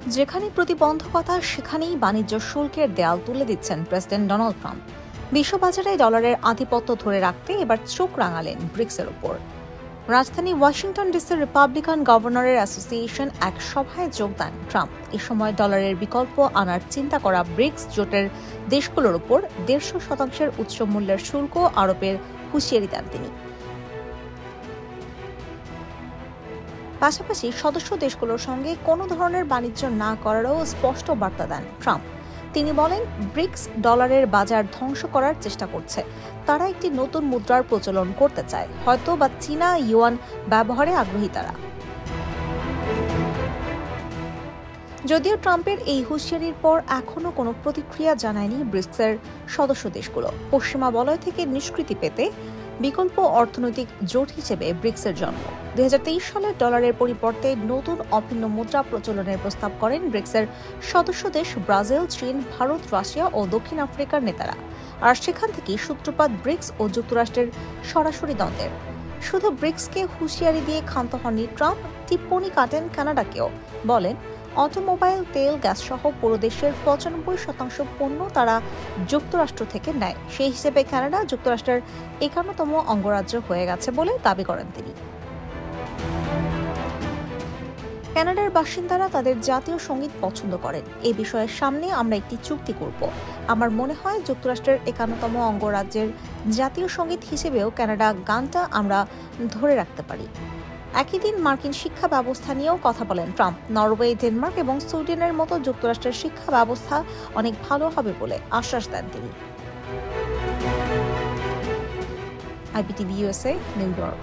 যেখানে প্রতিবন্ধকতা সেখানেই বাণিজ্য শুল্কের দেয়াল তুলে দিচ্ছেন প্রেসিডেন্ট ডোনাল্ড ট্রাম্প। বিশ্ববাজারে ডলারের আধিপত্য ধরে রাখতে এবার চোখ রাঙালেন ব্রিক্সের ওপর। রাজধানী ওয়াশিংটন ডিসির রিপাবলিকান গভর্নরের অ্যাসোসিয়েশন এক সভায় যোগ দেন ট্রাম্প। এ সময় ডলারের বিকল্প আনার চিন্তা করা ব্রিক্স জোটের দেশগুলোর ওপর 150% উচ্চ মূল্যের শুল্ক আরোপের হুঁশিয়ারি দেন তিনি। পাশাপাশি সদস্য দেশগুলোর সঙ্গে কোনো ধরনের বাণিজ্য না করারও স্পষ্ট বার্তা দেন ট্রাম্প। তিনি বলেন, ব্রিক্স ডলারের বাজার ধ্বংস করার চেষ্টা করছে। তারা একটি নতুন মুদ্রার প্রচলন করতে চায়, হয়তো বা চীনা ইউয়ান ব্যবহারে আগ্রহী তারা। যদিও ট্রাম্পের এই হুঁশিয়ারির পর এখনও কোনো প্রতিক্রিয়া জানায়নি ব্রিক্সের সদস্য দেশগুলো। পশ্চিমা বলয় থেকে নিষ্কৃতি পেতে বিকল্প অর্থনৈতিক জোট হিসেবে ব্রিক্সের জন্ম। 2023 সালে ডলারের পরিবর্তে নতুন অভিন্ন মুদ্রা প্রচলনের প্রস্তাব করেন ব্রিক্সের সদস্য দেশ ব্রাজিল, চীন, ভারত, রাশিয়া ও দক্ষিণ আফ্রিকার নেতারা। আর সেখান থেকেই সূত্রপাত ব্রিক্স ও যুক্তরাষ্ট্রের সরাসরি দ্বন্দ্বের। শুধু ব্রিক্সকে হুঁশিয়ারি দিয়ে ক্ষান্ত হননি ট্রাম্প, টিপ্পনি কাটেন কানাডাকেও। বলেন, অটোমোবাইল, তেল, গ্যাস সহ পুরো দেশের 95% পণ্য তারা যুক্তরাষ্ট্র থেকে নেয়। সেই হিসেবে কানাডা যুক্তরাষ্ট্রের 51তম অঙ্গরাজ্য হয়ে গেছে বলে দাবি করেন তিনি। কানাডার বাসিন্দারা তাদের জাতীয় সঙ্গীত পছন্দ করেন। এই বিষয়ের সামনে আমরা একটি চুক্তি করব। আমার মনে হয় যুক্তরাষ্ট্রের 51তম অঙ্গরাজ্যের জাতীয় সঙ্গীত হিসেবেও কানাডা গানটা আমরা ধরে রাখতে পারি। একই দিন মার্কিন শিক্ষা ব্যবস্থা নিয়েও কথা বলেন ট্রাম্প। নরওয়ে, ডেনমার্ক এবং সুইডেনের মতো যুক্তরাষ্ট্রের শিক্ষা ব্যবস্থা অনেক ভালো হবে বলে আশ্বাস দেন তিনি। IPTV USA, new York.